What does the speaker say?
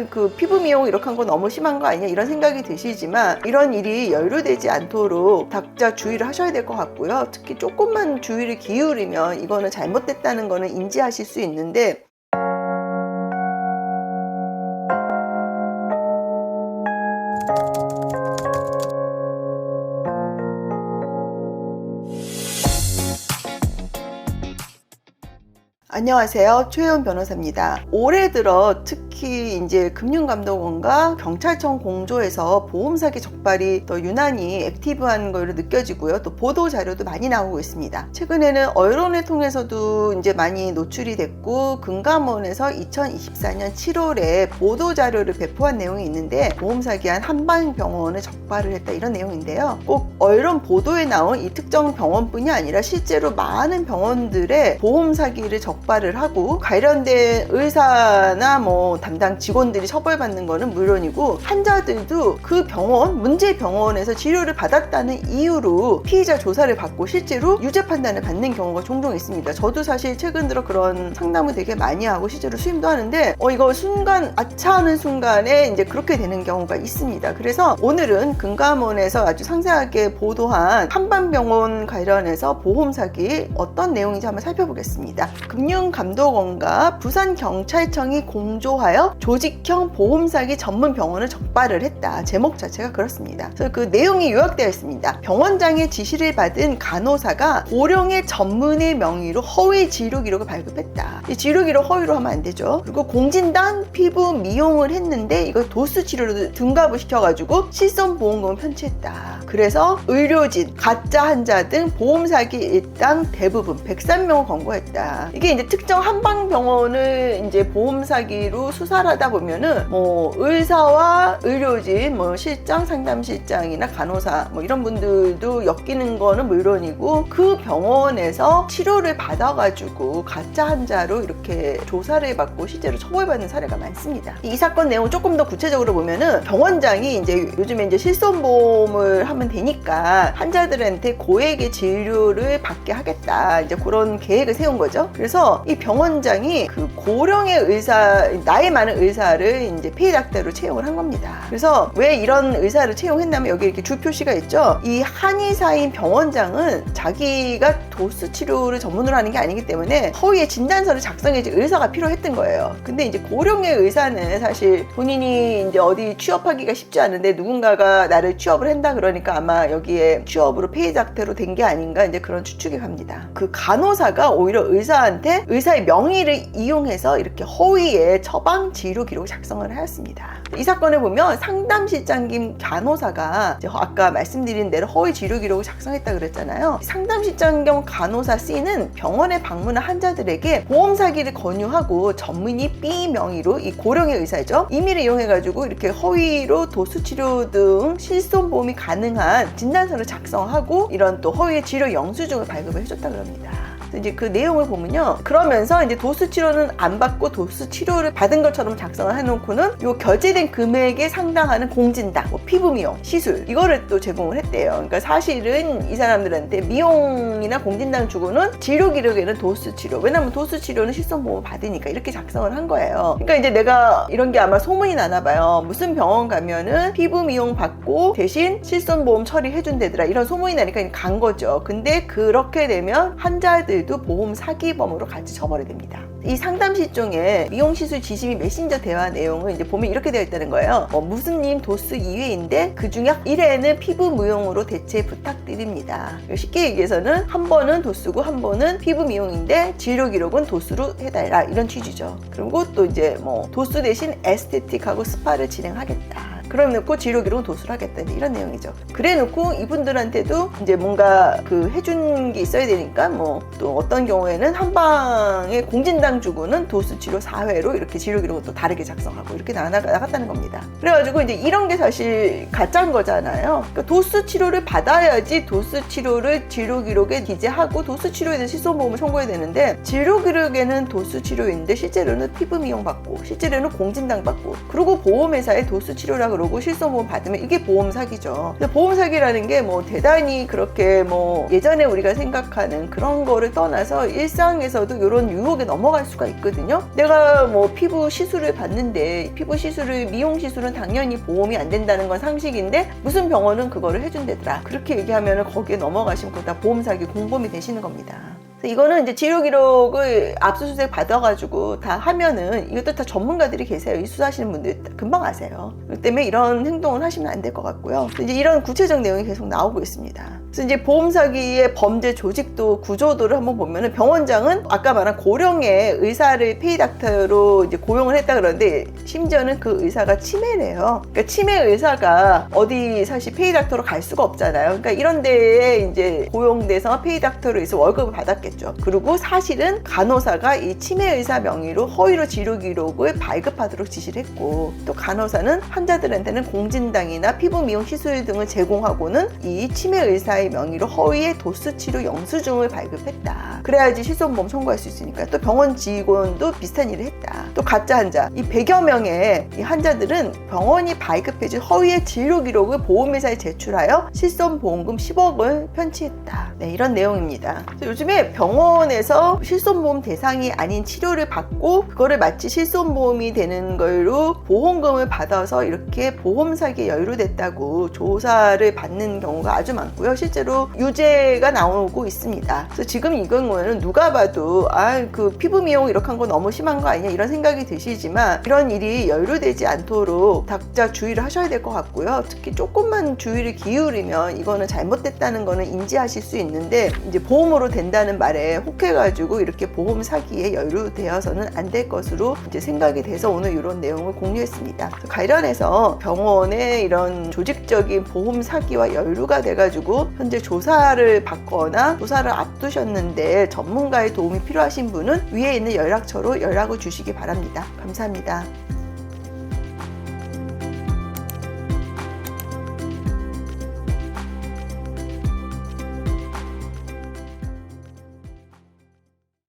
그 피부 미용 이렇게 한 거 너무 심한 거 아니냐 이런 생각이 드시지만 이런 일이 연루되지 않도록 각자 주의를 하셔야 될 것 같고요. 특히 조금만 주의를 기울이면 이거는 잘못됐다는 거는 인지하실 수 있는데, 안녕하세요. 최혜원 변호사입니다. 올해 들어 특히 이제 금융감독원과 경찰청 공조에서 보험사기 적발이 더 유난히 액티브한 걸로 느껴지고요. 또 보도 자료도 많이 나오고 있습니다. 최근에는 언론을 통해서도 이제 많이 노출이 됐고, 금감원에서 2024년 7월에 보도 자료를 배포한 내용이 있는데, 보험사기한 한방병원을 적발을 했다 이런 내용인데요. 꼭 언론 보도에 나온 이 특정 병원뿐이 아니라 실제로 많은 병원들의 보험사기를 적발을 하고 관련된 의사나 담당 직원들이 처벌받는 거는 물론이고, 환자들도 그 병원, 문제 병원에서 치료를 받았다는 이유로 피의자 조사를 받고 실제로 유죄 판단을 받는 경우가 종종 있습니다. 저도 사실 최근 들어 그런 상담을 되게 많이 하고 실제로 수임도 하는데 이거 순간 아차하는 순간에 이제 그렇게 되는 경우가 있습니다. 그래서 오늘은 금감원에서 아주 상세하게 보도한 한방병원 관련해서 보험사기 어떤 내용인지 한번 살펴보겠습니다. 금융감독원과 부산경찰청이 공조하여 조직형 보험사기 전문 병원을 적발을 했다. 제목 자체가 그렇습니다. 그래서 그 내용이 요약되어 있습니다. 병원장의 지시를 받은 간호사가 고령의 전문의 명의로 허위 진료 기록을 발급했다. 이 진료 기록 허위로 하면 안 되죠. 그리고 공진단 피부 미용을 했는데 이걸 도수 치료로 등갑을 시켜가지고 실손보험금을 편취했다. 그래서 의료진, 가짜 환자 등 보험사기 일당 대부분 103명을 검거했다. 이게 이제 특정 한방병원을 이제 보험사기로 수사를 하다 보면은 의사와 의료진, 실장, 상담실장이나 간호사 이런 분들도 엮이는 거는 물론이고, 그 병원에서 치료를 받아가지고 가짜 환자로 이렇게 조사를 받고 실제로 처벌받는 사례가 많습니다. 이 사건 내용 조금 더 구체적으로 보면은 병원장이 이제 요즘에 이제 실손보험을 하면 되니까 환자들한테 고액의 진료를 받게 하겠다, 이제 그런 계획을 세운 거죠. 그래서 이 병원장이 그 고령의 의사, 나이 많은 의사를 이제 폐의닥터로 채용을 한 겁니다. 그래서 왜 이런 의사를 채용했냐면 여기 이렇게 줄 표시가 있죠. 이 한의사인 병원장은 자기가 도수 치료를 전문으로 하는 게 아니기 때문에 허위의 진단서를 작성해줄 의사가 필요했던 거예요. 근데 이제 고령의 의사는 사실 본인이 이제 어디 취업하기가 쉽지 않은데 누군가가 나를 취업을 한다 그러니까 아마 여기에 취업으로 폐의닥터로 된 게 아닌가, 이제 그런 추측이 갑니다. 그 간호사가 오히려 의사한테 의사의 명의를 이용해서 이렇게 허위의 처방 진료 기록을 작성을 하였습니다. 이 사건을 보면 상담실장 김 간호사가 이제 아까 말씀드린 대로 허위 진료 기록을 작성했다 그랬잖아요. 상담실장 겸 간호사 C는 병원에 방문한 환자들에게 보험 사기를 권유하고 전문의 B 명의로 이 고령의 의사죠, 임의를 이용해가지고 이렇게 허위로 도수 치료 등 실손보험이 가능한 진단서를 작성하고 이런 또 허위의 치료 영수증을 발급을 해줬다 그럽니다. 이제 그 내용을 보면요, 그러면서 이제 도수 치료는 안 받고 도수 치료를 받은 것처럼 작성을 해놓고는 요 결제된 금액에 상당하는 공진당, 피부 미용, 시술 이거를 또 제공을 했대요. 그러니까 사실은 이 사람들한테 미용이나 공진당 주고는 진료 기록에는 도수 치료, 왜냐면 도수 치료는 실손보험 받으니까 이렇게 작성을 한 거예요. 그러니까 이제 내가 이런 게 아마 소문이 나나 봐요. 무슨 병원 가면은 피부 미용 받고 대신 실손보험 처리해준대더라, 이런 소문이 나니까 간 거죠. 근데 그렇게 되면 환자들 보험 사기범으로 같이 처벌이 됩니다. 이 상담실종의 미용시술 지시 메신저 대화 내용은 이제 보면 이렇게 되어 있다는 거예요. 무슨님 도수 2회인데 그 중에 1회는 피부 미용으로 대체 부탁드립니다. 쉽게 얘기해서는 한 번은 도수고 한 번은 피부 미용인데 진료 기록은 도수로 해달라, 이런 취지죠. 그리고 또 이제 도수 대신 에스테틱하고 스파를 진행하겠다. 그럼 놓고 진료 기록은 도수를 하겠다, 이런 내용이죠. 그래 놓고 이분들한테도 이제 뭔가 그 해준 게 있어야 되니까 또 어떤 경우에는 한방에 공진당 주고는 도수 치료 4회로 이렇게 진료 기록은 또 다르게 작성하고 이렇게 나갔다는 겁니다. 그래가지고 이제 이런 게 사실 가짜인 거잖아요. 그러니까 도수 치료를 받아야지 도수 치료를 진료 기록에 기재하고 도수 치료에 대한 실손보험을 청구해야 되는데, 진료 기록에는 도수 치료인데 실제로는 피부 미용 받고 실제로는 공진당 받고, 그리고 보험회사에 도수 치료라고 그러고 실손보험 받으면 이게 보험 사기죠. 보험 사기라는 게 뭐 대단히 그렇게 뭐 예전에 우리가 생각하는 그런 거를 떠나서 일상에서도 이런 유혹에 넘어갈 수가 있거든요. 내가 뭐 피부 시술을 받는데 피부 시술을 미용 시술은 당연히 보험이 안 된다는 건 상식인데 무슨 병원은 그거를 해준대더라. 그렇게 얘기하면 거기에 넘어가시면 그거 다 보험 사기 공범이 되시는 겁니다. 이거는 이제 치료 기록을 압수수색 받아가지고 다 하면은 이것도 다 전문가들이 계세요. 이 수사하시는 분들 금방 아세요. 그렇기 때문에 이런 행동을 하시면 안 될 것 같고요. 이제 이런 구체적 내용이 계속 나오고 있습니다. 그래서 이제 보험 사기의 범죄 조직도 구조도를 한번 보면은 병원장은 아까 말한 고령의 의사를 페이닥터로 이제 고용을 했다 그러는데 심지어는 그 의사가 치매래요. 그러니까 치매 의사가 어디 사실 페이닥터로 갈 수가 없잖아요. 그러니까 이런 데에 이제 고용돼서 페이닥터로 해서 월급을 받았겠죠. 그리고 사실은 간호사가 이 치매 의사 명의로 허위로 치료 기록을 발급하도록 지시를 했고 또 간호사는 환자들한테는 공진당이나 피부 미용 시술 등을 제공하고는 이 치매 의사의 명의로 허위의 도수 치료 영수증을 발급했다. 그래야지 실손보험 청구할 수 있으니까. 또 병원 직원도 비슷한 일을 했다. 또 가짜 환자, 이 100여 명의 이 환자들은 병원이 발급해준 허위의 진료 기록을 보험회사에 제출하여 실손보험금 10억을 편취했다. 네, 이런 내용입니다. 요즘에 병원에서 실손보험 대상이 아닌 치료를 받고 그거를 마치 실손보험이 되는 걸로 보험금을 받아서 이렇게 보험 사기에 연루됐다고 조사를 받는 경우가 아주 많고요. 실제로 유죄가 나오고 있습니다. 그래서 지금 이 경우에는 누가 봐도 그 피부 미용 이렇게 한 거 너무 심한 거 아니냐 이런 생각이 드시지만 이런 일이 연루되지 않도록 각자 주의를 하셔야 될 것 같고요. 특히 조금만 주의를 기울이면 이거는 잘못됐다는 거는 인지하실 수 있는데 이제 보험으로 된다는 말에 혹해가지고 이렇게 보험 사기에 연루되어서는 안 될 것으로 이제 생각이 돼서 오늘 이런 내용을 공유했습니다. 관련해서 병원의 이런 조직적인 보험 사기와 연루가 돼가지고 현재 조사를 받거나 조사를 앞두셨는데 전문가의 도움이 필요하신 분은 위에 있는 연락처로 연락을 주시기 바랍니다. 감사합니다.